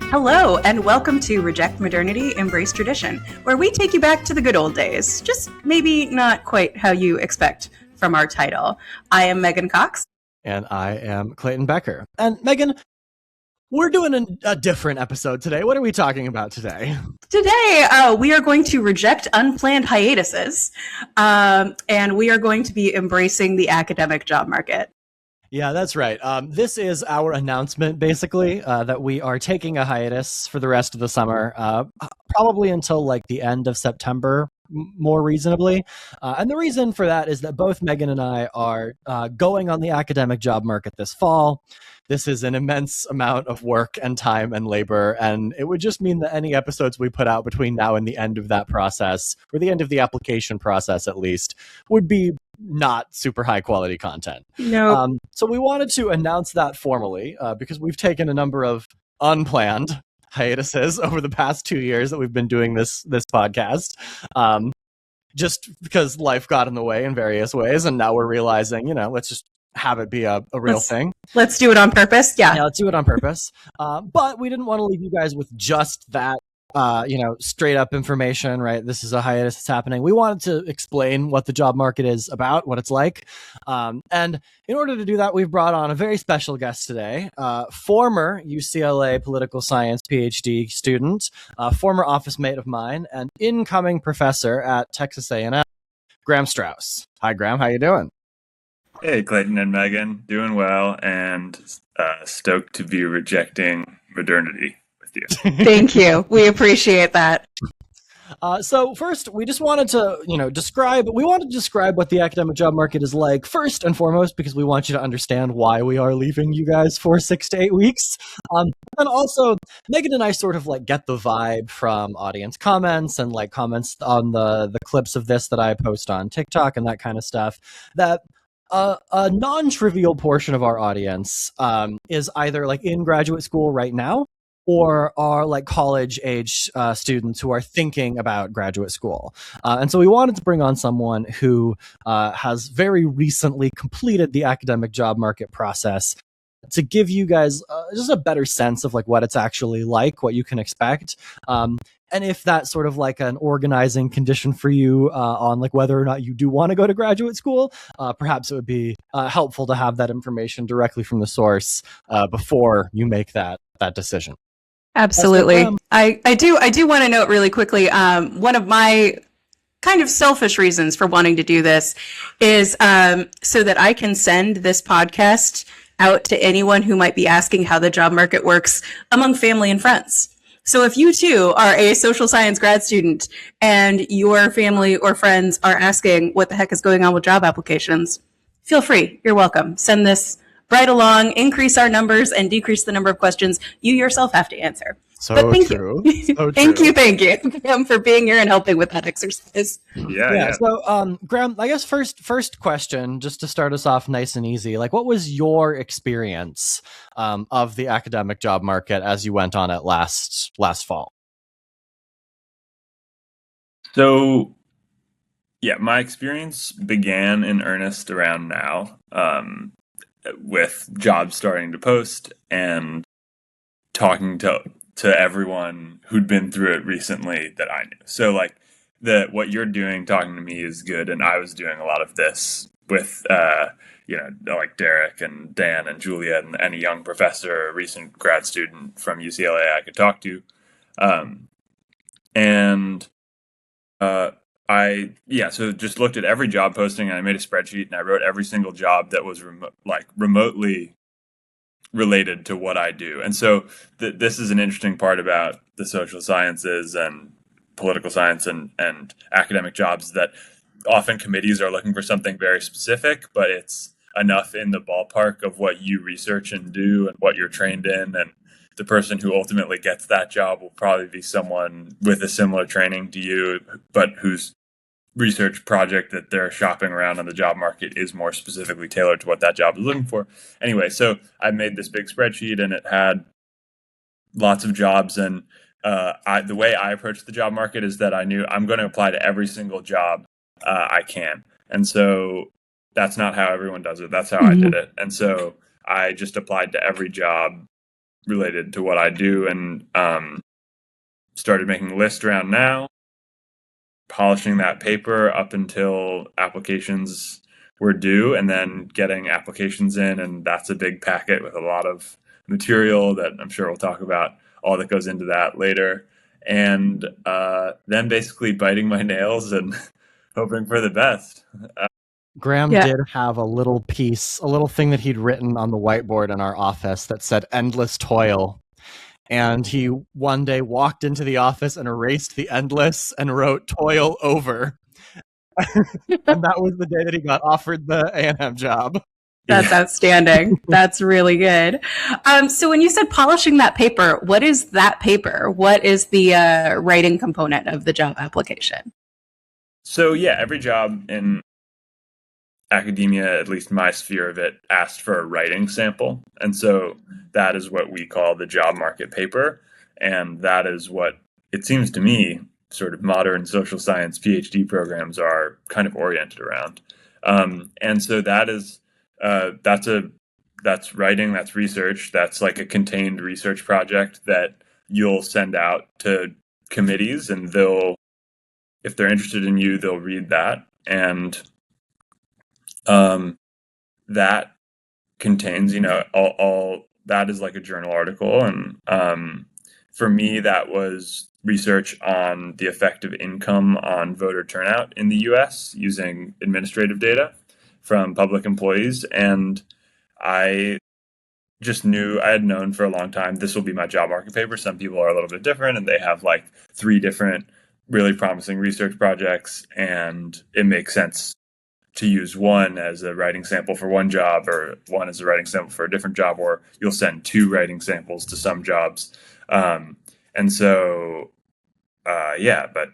Hello, and welcome to Reject Modernity, Embrace Tradition, where we take you back to the good old days, just maybe not quite how you expect from our title. I am Megan Cox. And I am Clayton Becker. And Megan, we're doing a different episode today. What are we talking about today? Today, we are going to reject unplanned hiatuses, and we are going to be embracing the academic job market. Yeah, that's right. This is our announcement, basically, that we are taking a hiatus for the rest of the summer, probably until like the end of September, more reasonably. And the reason for that is that both Megan and I are going on the academic job market this fall. This is an immense amount of work and time and labor, and it would just mean that any episodes we put out between now and the end of that process, or the end of the application process at least, would be not super high quality content. No. So we wanted to announce that formally because we've taken a number of unplanned hiatuses over the past 2 years that we've been doing this podcast. Just because life got in the way in various ways, and now we're realizing, let's just have it be a real thing. Let's do it on purpose. Yeah, let's do it on purpose. But we didn't want to leave you guys with just that straight up information, right? This is a hiatus that's happening. We wanted to explain what the job market is about, what it's like. And in order to do that, we've brought on a very special guest today, former UCLA political science PhD student, former office mate of mine, and incoming professor at Texas A&M, Graham Straus. Hi, Graham. How you doing? Hey, Clayton and Megan. Doing well, and stoked to be rejecting modernity. Thank you. We appreciate that. So first, we just wanted to, describe what the academic job market is like first and foremost, because we want you to understand why we are leaving you guys for 6 to 8 weeks. And also, Megan and I sort of get the vibe from audience comments and comments on the clips of this that I post on TikTok and that kind of stuff, that a non-trivial portion of our audience is either in graduate school right now, or are college age students who are thinking about graduate school. And so we wanted to bring on someone who has very recently completed the academic job market process to give you guys just a better sense of what it's actually like, what you can expect. And if that's sort of an organizing condition for you on whether or not you do want to go to graduate school, perhaps it would be helpful to have that information directly from the source before you make that decision. Absolutely. I do want to note really quickly, one of my kind of selfish reasons for wanting to do this is so that I can send this podcast out to anyone who might be asking how the job market works among family and friends. So if you too are a social science grad student and your family or friends are asking what the heck is going on with job applications, feel free. You're welcome. Send this right along, increase our numbers, and decrease the number of questions you yourself have to answer. Thank you. Thank you, Graham, for being here and helping with that exercise. Yeah. So, Graham, I guess first question, just to start us off nice and easy, what was your experience of the academic job market as you went on it last fall? So, my experience began in earnest around now. With jobs starting to post and talking to everyone who'd been through it recently that I knew. So what you're doing, talking to me, is good. And I was doing a lot of this with, Derek and Dan and Julia and any young professor or recent grad student from UCLA I could talk to. So just looked at every job posting, and I made a spreadsheet, and I wrote every single job that was remotely related to what I do. And so this is an interesting part about the social sciences and political science and academic jobs, that often committees are looking for something very specific, but it's enough in the ballpark of what you research and do and what you're trained in. And the person who ultimately gets that job will probably be someone with a similar training to you, but whose research project that they're shopping around on the job market is more specifically tailored to what that job is looking for. Anyway, so I made this big spreadsheet, and it had lots of jobs. And the way I approached the job market is that I knew I'm going to apply to every single job I can. And so that's not how everyone does it. That's how I did it. And so I just applied to every job related to what I do, and started making a list around now, polishing that paper up until applications were due, and then getting applications in, and that's a big packet with a lot of material that I'm sure we'll talk about all that goes into that later. And then basically biting my nails and hoping for the best. Graham did have a little piece, a little thing that he'd written on the whiteboard in our office that said endless toil. And he one day walked into the office and erased the endless and wrote toil over. And that was the day that he got offered the A&M job. That's outstanding. That's really good. So when you said polishing that paper, what is that paper? What is the writing component of the job application? So yeah, every job in academia, at least my sphere of it, asked for a writing sample. And so that is what we call the job market paper. And that is what, it seems to me, sort of modern social science PhD programs are kind of oriented around. And so that is, that's writing, that's research, that's like a contained research project that you'll send out to committees, and they'll, if they're interested in you, they'll read that. And that contains, all that is like a journal article. And for me, that was research on the effect of income on voter turnout in the US using administrative data from public employees. And I just knew, I had known for a long time, this will be my job market paper. Some people are a little bit different, and they have like 3 different really promising research projects, and it makes sense to use one as a writing sample for one job, or one as a writing sample for a different job, or you'll send 2 writing samples to some jobs. And so, but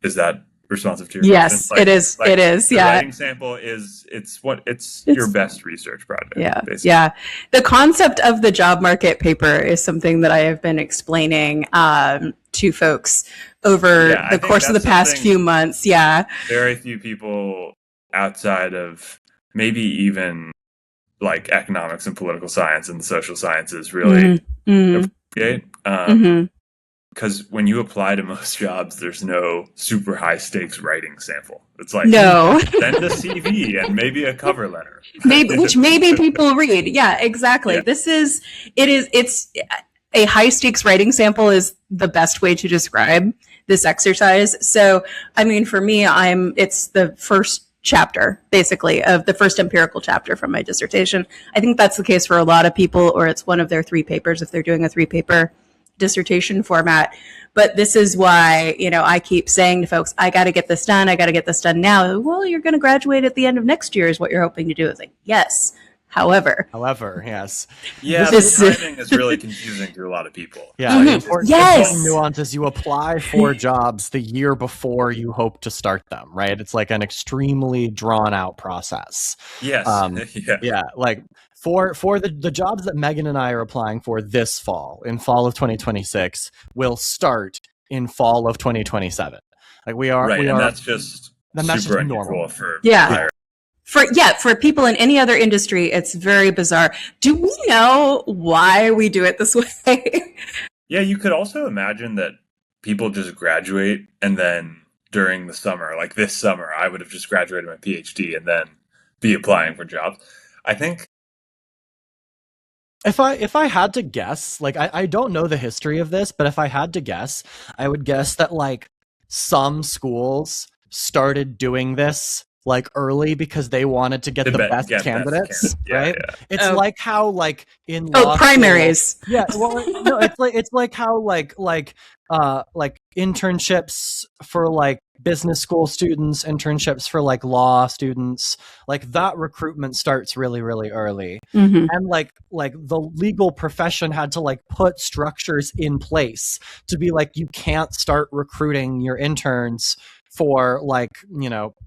is that responsive to your question? Yes, it is. It is. The writing sample it's your best research project. Yeah. Basically. Yeah. The concept of the job market paper is something that I have been explaining to folks over the course of the past few months. Yeah. Very few people outside of maybe even like economics and political science and the social sciences really appreciate. Because when you apply to most jobs, there's no super high stakes writing sample. It's like, no, send a CV and maybe a cover letter, which maybe people read. Yeah, exactly. Yeah. It's a high stakes writing sample is the best way to describe this exercise. So, I mean, for me, it's the first chapter, basically, of the first empirical chapter from my dissertation. I think that's the case for a lot of people, or it's one of their 3 papers if they're doing a 3-paper dissertation format. But this is why, I keep saying to folks, I got to get this done. I got to get this done now. Well, you're going to graduate at the end of next year is what you're hoping to do. It's like, yes. However, yes. Yeah, the timing is really confusing to a lot of people. Yeah, the important nuance is you apply for jobs the year before you hope to start them, right? It's like an extremely drawn out process. Yes. Yeah, like for the jobs that Megan and I are applying for this fall, in fall of 2026, will start in fall of 2027. Like we are, and that's just super unusual for hiring. For people in any other industry, it's very bizarre. Do we know why we do it this way? Yeah, you could also imagine that people just graduate, and then during the summer, like this summer, I would have just graduated my PhD and then be applying for jobs. I think if I had to guess, like I don't know the history of this, but if I had to guess, I would guess that like some schools started doing this like early because they wanted to get the best candidates, right? Yeah. It's like how like in primaries. Yeah, well, no, it's like how like internships for like business school students, internships for like law students, like that recruitment starts really, really early. And like the legal profession had to like put structures in place to be like, you can't start recruiting your interns for like,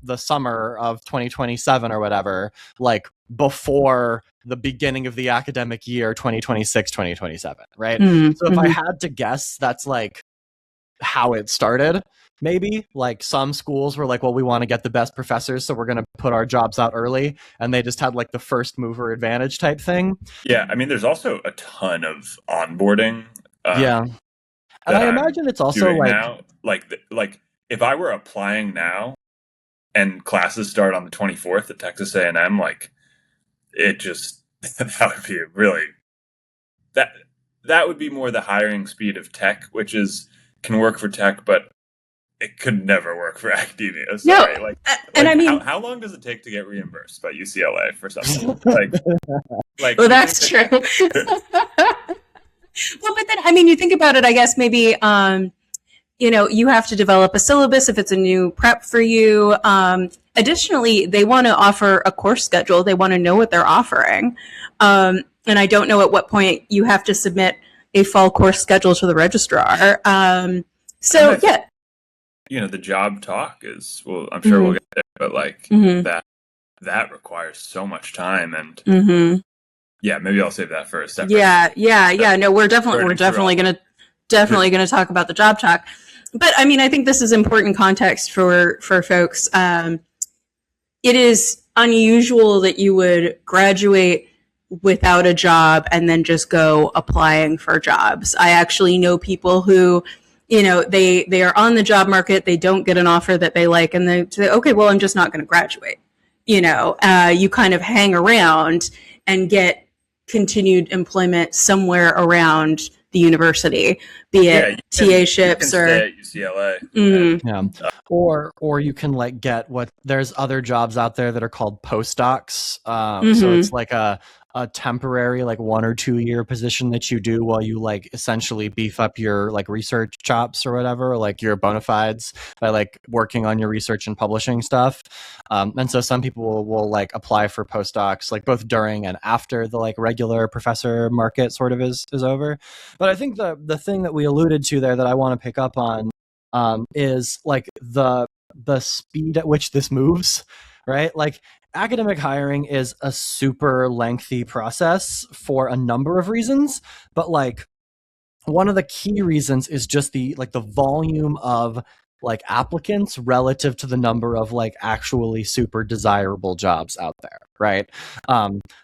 the summer of 2027 or whatever, like before the beginning of the academic year 2026, 2027, right? So if I had to guess, that's like how it started. maybe like some schools were like, well, we want to get the best professors, so we're going to put our jobs out early, and they just had like the first mover advantage type thing. Yeah, I mean, there's also a ton of onboarding. Yeah, and That I I'm imagine it's also doing like, now. Like if I were applying now and classes start on the 24th at Texas A&M, like it just that would be really that that would be more the hiring speed of tech, which is can work for tech, but it could never work for academia. Sorry, No, and I mean, how long does it take to get reimbursed by UCLA for something? Like well, you that's true. Well, but then, I mean, you think about it, I guess maybe, you have to develop a syllabus if it's a new prep for you. Additionally, they want to offer a course schedule. They want to know what they're offering. And I don't know at what point you have to submit a fall course schedule to the registrar. Yeah. The job talk is, well, I'm sure we'll get there, but like that requires so much time and yeah, maybe I'll save that for a separate. Yeah. No, we're definitely going to talk about the job talk. But I mean, I think this is important context for folks. It is unusual that you would graduate without a job and then just go applying for jobs. I actually know people who, they are on the job market, they don't get an offer that they like, and they say, okay, well, I'm just not going to graduate. You kind of hang around and get continued employment somewhere around the university, be it TA-ships or stay at UCLA. Yeah. Or you can like get there's other jobs out there that are called postdocs. So it's like a temporary like 1 or 2 year position that you do while you like essentially beef up your like research chops or whatever, like your bona fides by like working on your research and publishing stuff. And so some people will like apply for postdocs like both during and after the like regular professor market sort of is over. But I think the thing that we alluded to there that I want to pick up on is like the speed at which this moves, right? Like academic hiring is a super lengthy process for a number of reasons, but like one of the key reasons is just the volume of like applicants relative to the number of like actually super desirable jobs out there, right?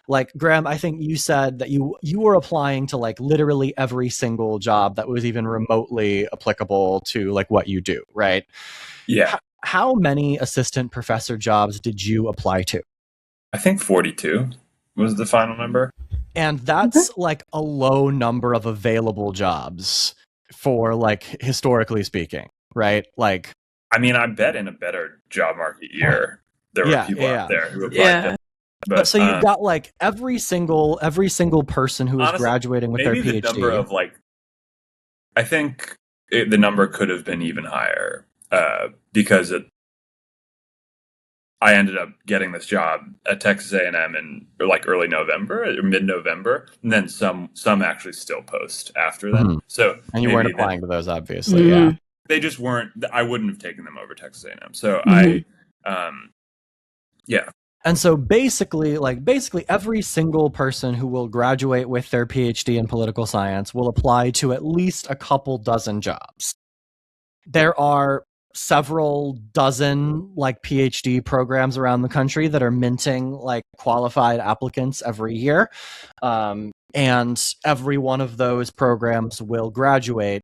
Like Graham, I think you said that you were applying to like literally every single job that was even remotely applicable to like what you do, right? Yeah. How many assistant professor jobs did you apply to? I think 42 was the final number. And that's like a low number of available jobs for like historically speaking, right? Like, I mean, I bet in a better job market year, there were people out there who applied to. But so you've got like every single person who is honestly, graduating with their PhD. Maybe the number of like, I think the number could have been even higher because I ended up getting this job at Texas A&M in like early November or mid-November, and then some actually still post after that. So and you weren't applying to those, obviously. Yeah, they just weren't. I wouldn't have taken them over Texas A&M. So yeah. And so basically every single person who will graduate with their PhD in political science will apply to at least a couple dozen jobs. There are several dozen like PhD programs around the country that are minting like qualified applicants every year. And every one of those programs will graduate,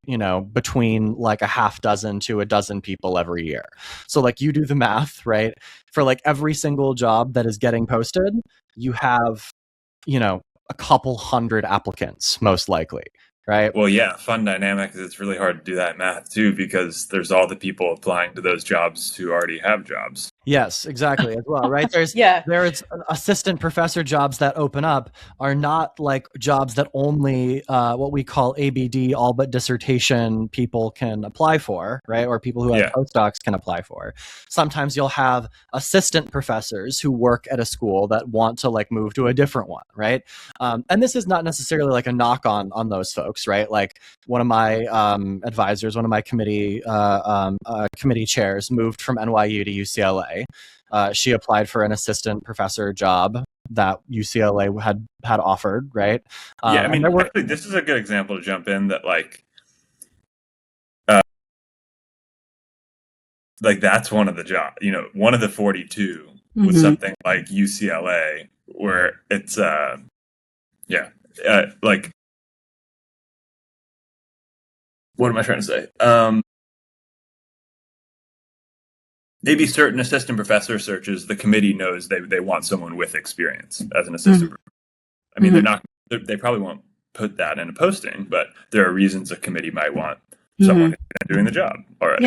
between like a half dozen to a dozen people every year. So like you do the math, right? For like every single job that is getting posted, you have, a couple hundred applicants, most likely. Right. Well, yeah, fun dynamic is it's really hard to do that math too because there's all the people applying to those jobs who already have jobs. Yes, exactly, as well, right? There's assistant professor jobs that open up are not like jobs that only what we call ABD, all but dissertation people can apply for, right? Or people who have postdocs can apply for. Sometimes you'll have assistant professors who work at a school that want to like move to a different one, right? And this is not necessarily like a knock on those folks, right? Like one of my advisors, one of my committee chairs moved from NYU to UCLA. She applied for an assistant professor job that UCLA had offered, right? I mean, actually, this is a good example to jump in that like like that's one of the job, one of the 42 was something like UCLA, where it's like, what am I trying to say? Maybe certain assistant professor searches, the committee knows they want someone with experience as an assistant. I mean, they probably won't put that in a posting, but there are reasons a committee might want someone who's been doing the job already.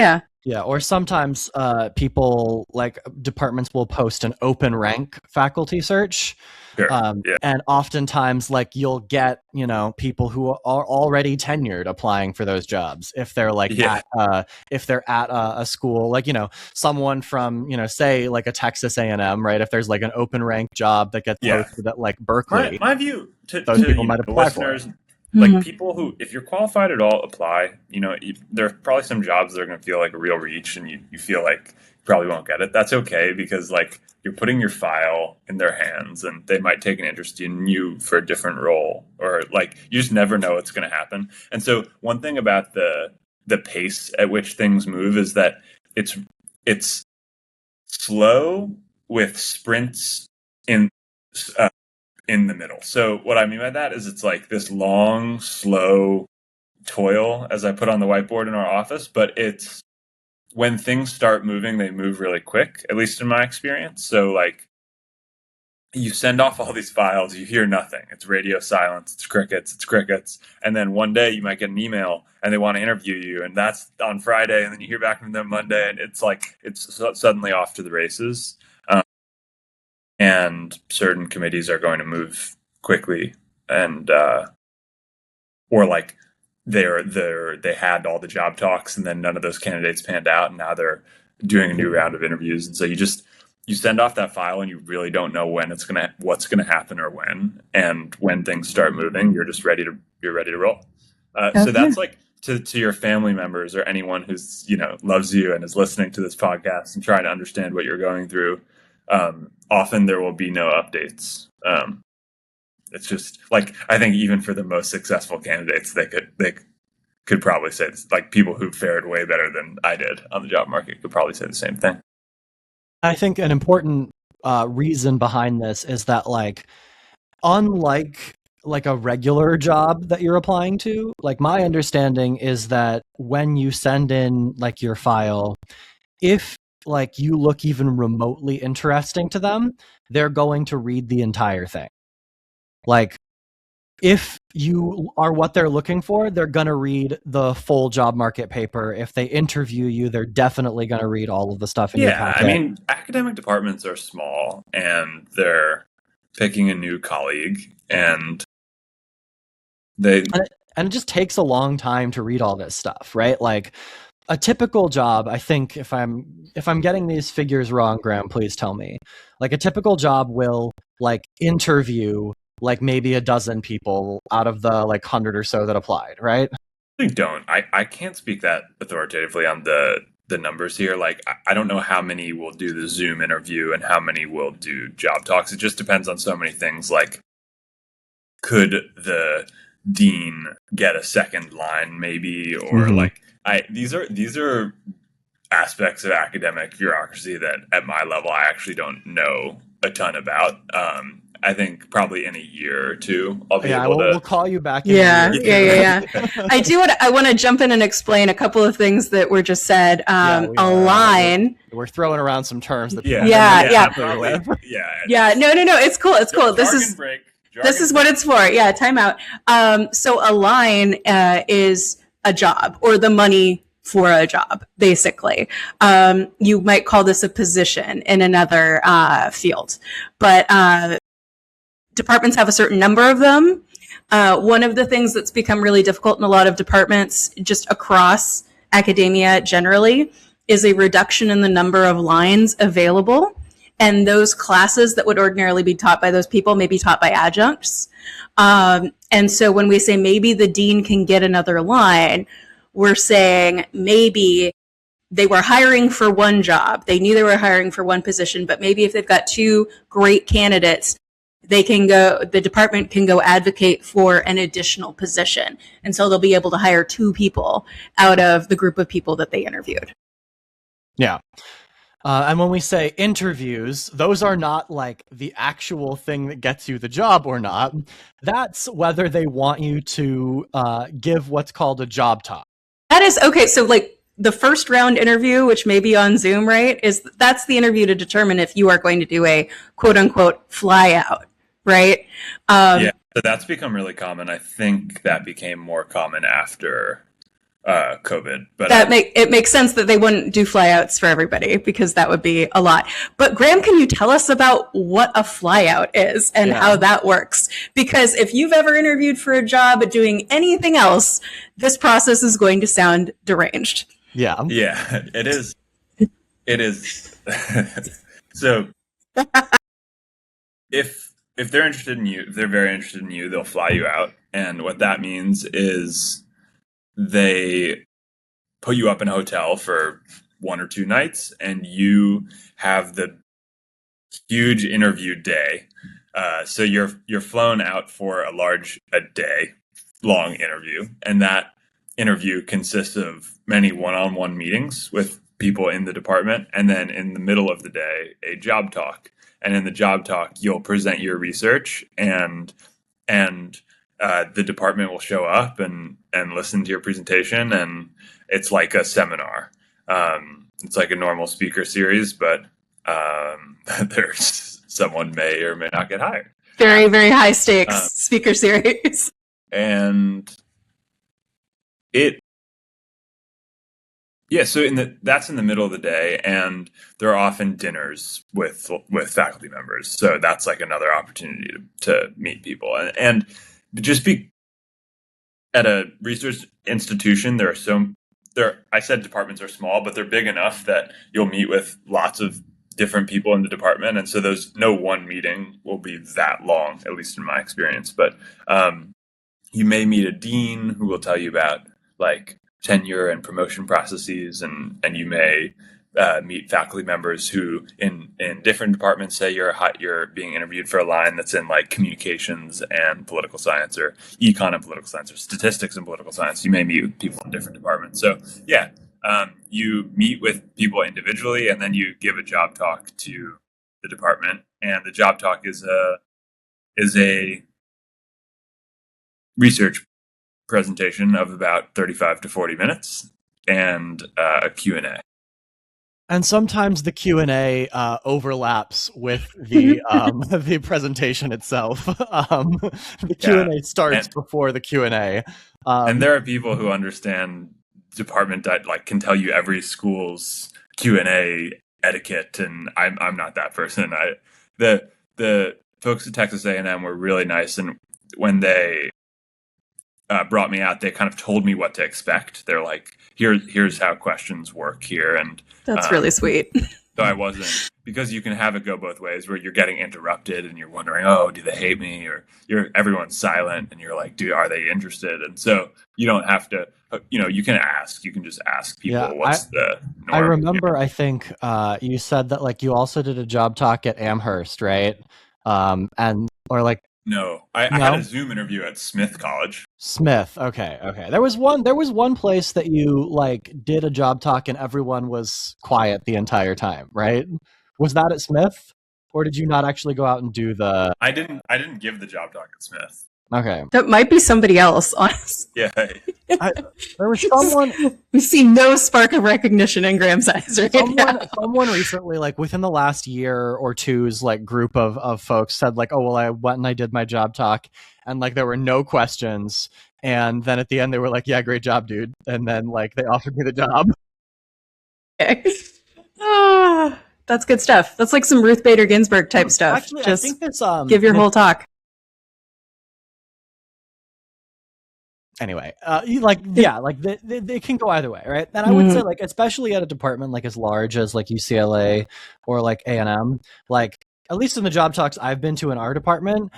Yeah, or sometimes people, like departments, will post an open rank faculty search. Sure. And oftentimes, like, you'll get, people who are already tenured applying for those jobs. If they're like at a school, like, someone from, say like a Texas A&M, right? If there's like an open rank job that gets posted at like Berkeley, my view to people might apply listeners, for it. Like people who, if you're qualified at all, apply. There are probably some jobs that are going to feel like a real reach, and you feel like you probably won't get it. That's okay, because like you're putting your file in their hands, and they might take an interest in you for a different role, or like you just never know what's going to happen. And so one thing about the pace at which things move is that it's slow with sprints in the middle. So what I mean by that is it's like this long, slow toil, as I put on the whiteboard in our office, but it's when things start moving, they move really quick, at least in my experience. So like you send off all these files, you hear nothing. It's radio silence, it's crickets. And then one day you might get an email and they want to interview you, and that's on Friday, and then you hear back from them Monday, and it's like it's suddenly off to the races. And certain committees are going to move quickly, and or like they had all the job talks, and then none of those candidates panned out, and now they're doing a new round of interviews. And so you send off that file, and you really don't know what's gonna happen or when. And when things start moving, you're ready to roll. So that's like to your family members or anyone who's loves you and is listening to this podcast and trying to understand what you're going through. Often there will be no updates. It's just like, I think even for the most successful candidates, they could probably say this, like people who fared way better than I did on the job market could probably say the same thing. I think an important reason behind this is that, like, unlike like a regular job that you're applying to, like, my understanding is that when you send in like your file, if like you look even remotely interesting to them, they're going to read the entire thing. Like, if you are what they're looking for, they're going to read the full job market paper. If they interview you, they're definitely going to read all of the stuff in your packet. I mean, academic departments are small, and they're picking a new colleague, and it just takes a long time to read all this stuff, right? Like, a typical job, I think, if I'm getting these figures wrong, Graham, please tell me. Like, a typical job will like interview like maybe a dozen people out of the like 100 or so that applied, right? I don't. I can't speak that authoritatively on the numbers here. Like, I don't know how many will do the Zoom interview and how many will do job talks. It just depends on so many things. Like, could the dean get a second line maybe, or like these are aspects of academic bureaucracy that at my level I actually don't know a ton about. I think probably in a year or two I'll be able to. We'll call you back. Yeah. I want to jump in and explain a couple of things that were just said. Align. We're throwing around some terms that. No. It's cool. This is what it's for. Yeah, timeout. So align is a job, or the money for a job, basically. You might call this a position in another field, but departments have a certain number of them. One of the things that's become really difficult in a lot of departments, just across academia generally, is a reduction in the number of lines available. And those classes that would ordinarily be taught by those people may be taught by adjuncts. And so when we say maybe the dean can get another line, we're saying maybe they were hiring for one job. They knew they were hiring for one position, but maybe if they've got two great candidates, the department can go advocate for an additional position. And so they'll be able to hire two people out of the group of people that they interviewed. Yeah. And when we say interviews, those are not like the actual thing that gets you the job or not. That's whether they want you to give what's called a job talk. That is okay. So like the first round interview, which may be on Zoom, right? That's the interview to determine if you are going to do a quote unquote fly out, right? Yeah, so that's become really common. I think that became more common after COVID. But it makes sense that they wouldn't do flyouts for everybody because that would be a lot. But Graham, can you tell us about what a flyout is and how that works? Because if you've ever interviewed for a job doing anything else, this process is going to sound deranged. Yeah. Yeah, it is. It is. So if they're interested in you, if they're very interested in you, they'll fly you out. And what that means is they put you up in a hotel for 1 or 2 nights, and you have the huge interview day. So you're flown out for a day long interview, and that interview consists of many one-on-one meetings with people in the department, and then in the middle of the day, a job talk. And in the job talk, you'll present your research, and the department will show up and listen to your presentation, and it's like a seminar. It's like a normal speaker series, but there's someone may or may not get hired. Very, very high stakes speaker series. And so that's in the middle of the day, and there are often dinners with faculty members. So that's like another opportunity to meet people. And just be at a research institution, I said departments are small, but they're big enough that you'll meet with lots of different people in the department. And so no one meeting will be that long, at least in my experience. But you may meet a dean who will tell you about like tenure and promotion processes, and you may meet faculty members who in different departments, say you're being interviewed for a line that's in like communications and political science, or econ and political science, or statistics and political science. You may meet with people in different departments. So yeah, you meet with people individually, and then you give a job talk to the department. And the job talk is a research presentation of about 35 to 40 minutes and a Q&A. And sometimes the Q&A overlaps with the the presentation itself. The Q&A starts before the Q&A. And there are people who understand department that like can tell you every school's Q&A etiquette, and I'm not that person. The folks at Texas A&M were really nice, and when they brought me out, they kind of told me what to expect. They're like, here's how questions work here. And that's really sweet. So I wasn't, because you can have it go both ways, where you're getting interrupted and you're wondering, oh, do they hate me? Or everyone's silent and you're like, are they interested? And so you don't have to, you can just ask people what's the norm. I remember, I think you said that like you also did a job talk at Amherst, right? No, I had a Zoom interview at Smith College. Smith, okay. There was one place that you like did a job talk and everyone was quiet the entire time, right? Was that at Smith, or did you not actually go out and do the? I didn't give the job talk at Smith. Okay, that might be somebody else. Honestly, yeah. There was someone. We see no spark of recognition in Graham's eyes right now. Someone recently, like within the last year or two's like group of folks said like, oh well, I went and I did my job talk, and like there were no questions, and then at the end they were like, yeah, great job, dude, and then like they offered me the job. Okay. That's good stuff. That's like some Ruth Bader Ginsburg type stuff. Actually, just I think this, give your whole talk. Anyway, they can go either way, right? And I would say, like, especially at a department like as large as like UCLA or like A&M, like at least in the job talks I've been to in our department,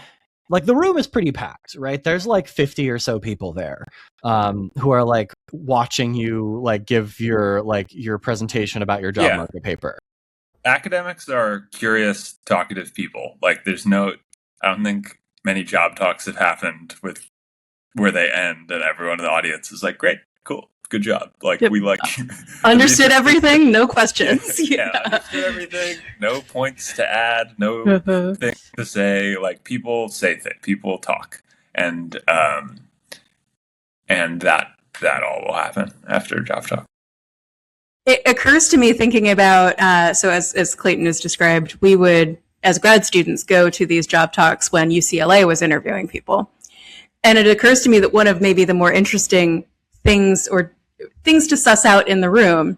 like the room is pretty packed, right? There's like 50 or so people there who are like watching you like give your presentation about your job market paper. Academics are curious, talkative people. Like I don't think many job talks have happened with where they end and everyone in the audience is like, great, cool, good job. Like, Yep. we like Understood everything, no questions. Yeah, understood everything. No points to add, no thing to say. Like, people say things, people talk, and that all will happen after job talk. It occurs to me thinking about, so as Clayton has described, we would, as grad students, go to these job talks when UCLA was interviewing people. And it occurs to me that one of maybe the more interesting things or things to suss out in the room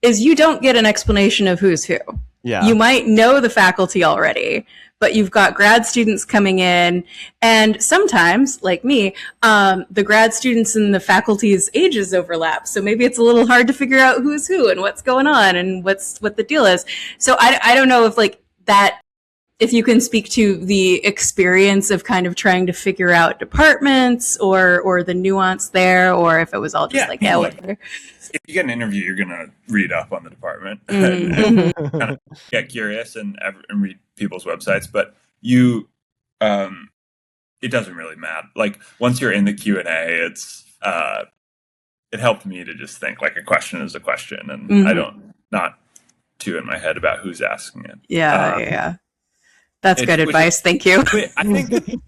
is you don't get an explanation of who's who. Yeah. You might know the faculty already, but you've got grad students coming in, and sometimes, like me, the grad students and the faculty's ages overlap. So maybe it's a little hard to figure out who's who and what's going on and what the deal is. So I don't know if like that, if you can speak to the experience of kind of trying to figure out departments or the nuance there, or if it was all just whatever. If you get an interview, you're going to read up on the department and kind of get curious and read people's websites. But it doesn't really matter. Like, once you're in the Q&A, it helped me to just think like a question is a question, and I don't, not too in my head about who's asking it. Yeah. That's good advice. Thank you. I think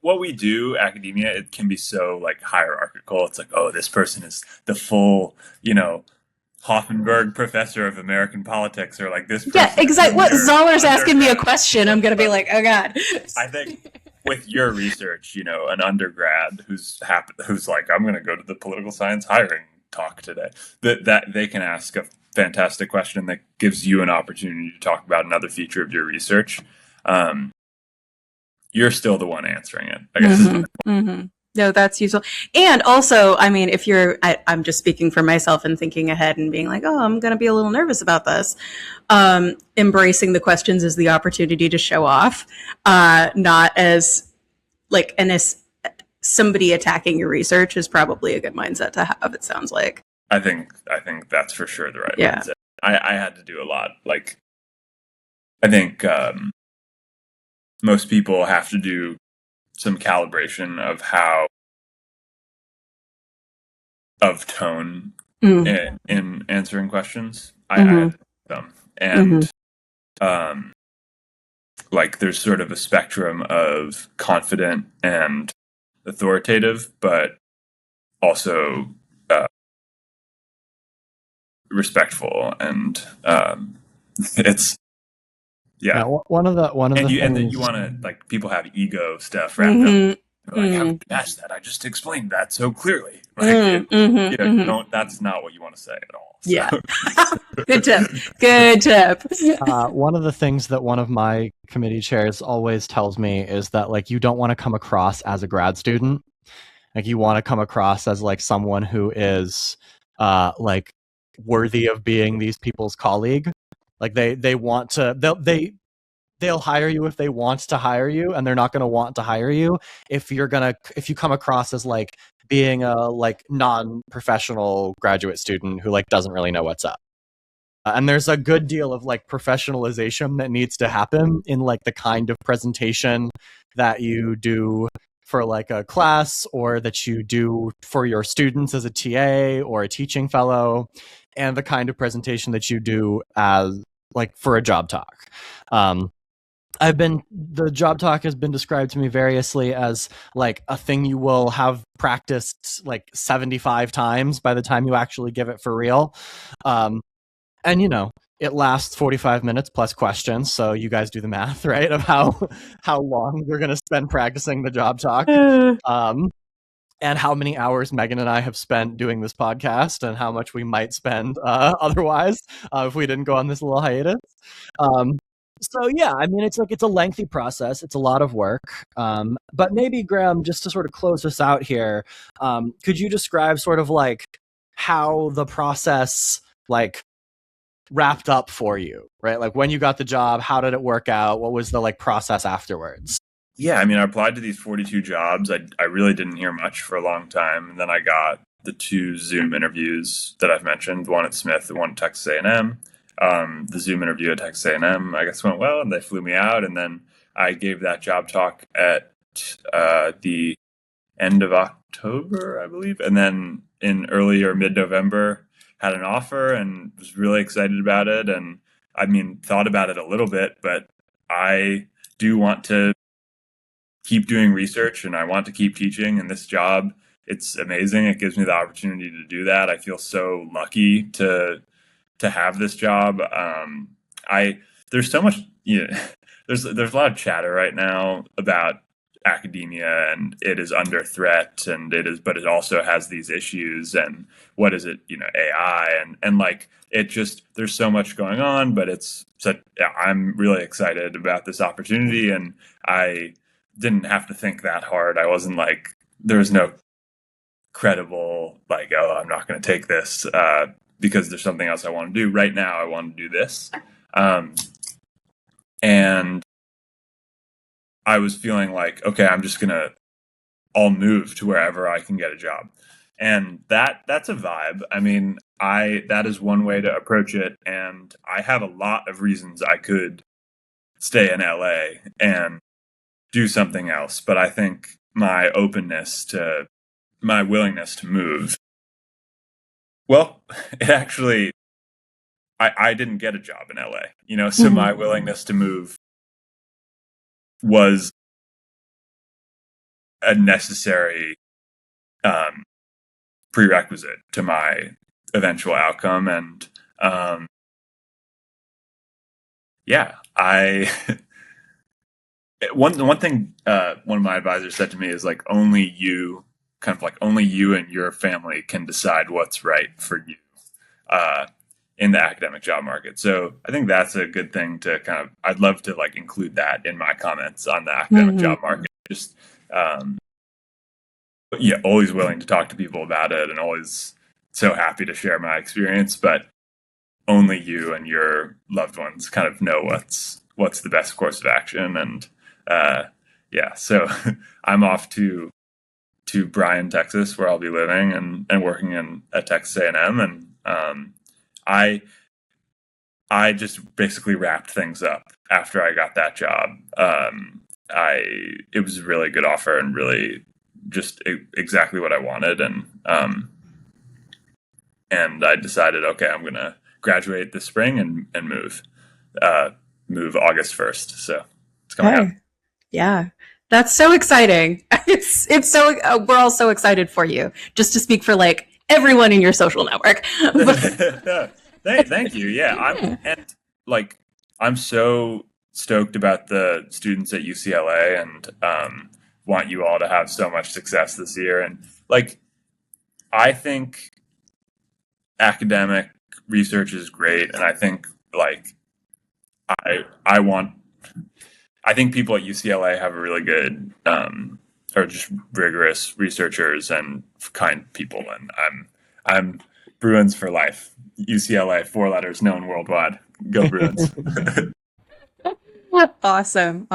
what we do, academia, it can be so like hierarchical. It's like, oh, this person is the full, Hoffenberg professor of American politics, or like this person. Yeah, exactly. What Zoller's asking me a question, I'm going to be like, oh God. I think with your research, an undergrad who's like, I'm going to go to the political science hiring talk today, that they can ask a fantastic question that gives you an opportunity to talk about another feature of your research. You're still the one answering it, I guess. No, that's useful. And also, I mean, if I'm just speaking for myself and thinking ahead and being like, oh, I'm going to be a little nervous about this. Embracing the questions as the opportunity to show off, not as like somebody attacking your research is probably a good mindset to have, it sounds like. I think that's for sure the right mindset. I had to do a lot. Like, I think most people have to do some calibration of tone in answering questions. I had them, and like, there's sort of a spectrum of confident and authoritative, but also respectful, and it's one of the and then you want to, like, people have ego stuff wrapped up. Like, how could you ask that? I just explained that so clearly. Like, that's not what you want to say at all. So. Yeah. Good tip. One of the things that one of my committee chairs always tells me is that, like, you don't want to come across as a grad student. Like, you want to come across as like someone who is like worthy of being these people's colleague. Like, they'll hire you if they want to hire you, and they're not going to want to hire you if you come across as like being a like non-professional graduate student who like doesn't really know what's up. And there's a good deal of like professionalization that needs to happen in like the kind of presentation that you do for like a class, or that you do for your students as a TA or a teaching fellow, and the kind of presentation that you do as like for a job talk. The job talk has been described to me variously as like a thing you will have practiced like 75 times by the time you actually give it for real. And it lasts 45 minutes plus questions, so you guys do the math, right, of how long you're going to spend practicing the job talk. And how many hours Megan and I have spent doing this podcast, and how much we might spend otherwise if we didn't go on this little hiatus. So yeah, I mean, it's a lengthy process. It's a lot of work. But maybe, Graham, just to sort of close us out here, could you describe sort of like how the process like wrapped up for you, right? Like, when you got the job, how did it work out? What was the like process afterwards? Yeah, I mean, I applied to these 42 jobs. I really didn't hear much for a long time. And then I got the 2 Zoom interviews that I've mentioned, one at Smith and one at Texas A&M. The Zoom interview at Texas A&M, I guess, went well, and they flew me out. And then I gave that job talk at the end of October, I believe. And then in early or mid-November, had an offer and was really excited about it. And I mean, thought about it a little bit, but I do want to keep doing research and I want to keep teaching. And this job, it's amazing. It gives me the opportunity to do that. I feel so lucky to have this job. There's so much, there's a lot of chatter right now about academia and it is under threat but it also has these issues and what is it, AI and like it just, there's so much going on, but I'm really excited about this opportunity and I didn't have to think that hard. I wasn't like, there was no credible, like, oh, I'm not going to take this because there's something else I want to do. Right now, I want to do this. And I was feeling like, okay, I'll move to wherever I can get a job. And that's a vibe. I mean, that is one way to approach it. And I have a lot of reasons I could stay in LA and do something else. But I think my willingness to move, well, it actually, I didn't get a job in LA, so my willingness to move was a necessary prerequisite to my eventual outcome. And one thing one of my advisors said to me is like only you and your family can decide what's right for you in the academic job market. So I think that's a good thing to I'd love to like include that in my comments on the academic job market. Just always willing to talk to people about it and always so happy to share my experience, but only you and your loved ones kind of know what's the best course of action. And so I'm off to Bryan, Texas, where I'll be living and working at Texas A&M. And I just basically wrapped things up after I got that job. It was a really good offer and really just exactly what I wanted. And I decided, okay, I'm going to graduate this spring and move August 1st. So it's coming up. Yeah. That's so exciting. It's so, we're all so excited for you, just to speak for like everyone in your social network. Thank you. Yeah. I'm so stoked about the students at UCLA and want you all to have so much success this year. And like, I think academic research is great. And I think like, I think people at UCLA have a really good, or just rigorous researchers and kind people. And I'm Bruins for life. UCLA, 4 letters, known worldwide. Go Bruins. Awesome.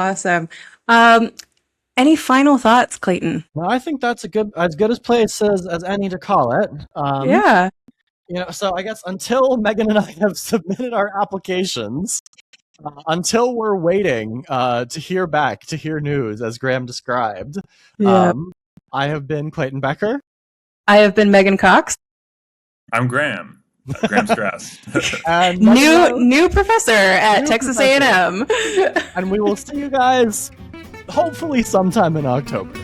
Any final thoughts, Clayton? No, I think that's as good a place as any to call it. Yeah. So I guess until Megan and I have submitted our applications, until we're waiting to hear news, as Graham described, I have been Clayton Becker. I have been Megan Cox. I'm Graham Straus. And new professor at Texas A&M. And we will see you guys hopefully sometime in October.